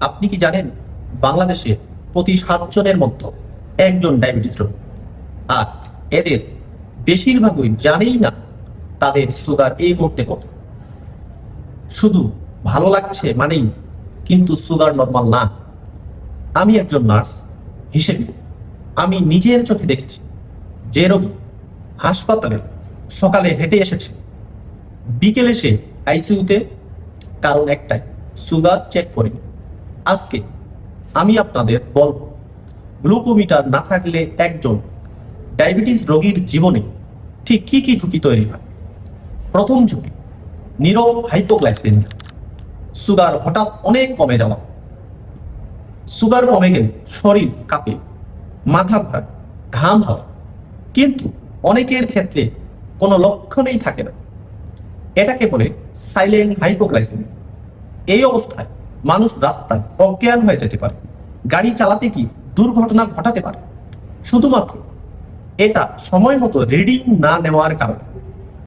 আপনি কি জানেন বাংলাদেশে প্রতি 7 জনের মধ্যে একজন ডায়াবেটিস রোগী, আর এদের বেশিরভাগই জানেই না তাদের সুগার এই মুহূর্তে কত। শুধু ভালো লাগছে মানেই কিন্তু সুগার নর্মাল না। আমি একজন নার্স হিসেবে আমি নিজের চোখে দেখেছি যে রোগী হাসপাতালে সকালে হেঁটে এসেছে, বিকেলে সে আইসিইউতে, কারণ একটাই, সুগার চেক করেনি। আজকে আমি আপনাদের বলব গ্লুকোমিটার না থাকলে একজন ডায়াবেটিস রোগীর জীবনে ঠিক কি কি ঝুঁকি তৈরি হয়। প্রথম ঝুঁকি, নীরব হাইপোগ্লাইসেমিয়া, সুগার হঠাৎ অনেক কমে যাওয়া। সুগার কমে গেলে শরীর কাঁপে, মাথা ঘোরায়, ঘাম হয়, কিন্তু অনেকের ক্ষেত্রে কোনো লক্ষণই থাকে না। এটাকে বলে সাইলেন্ট হাইপোগ্লাইসেমিয়া। এই অবস্থায় মানুষ রাস্তায় অজ্ঞান হয়ে যেতে পারে, গাড়ি চালাতে গিয়ে দুর্ঘটনা ঘটাতে পারে, শুধুমাত্র এটা সময় মতো রিডিং না নেওয়ার কারণে।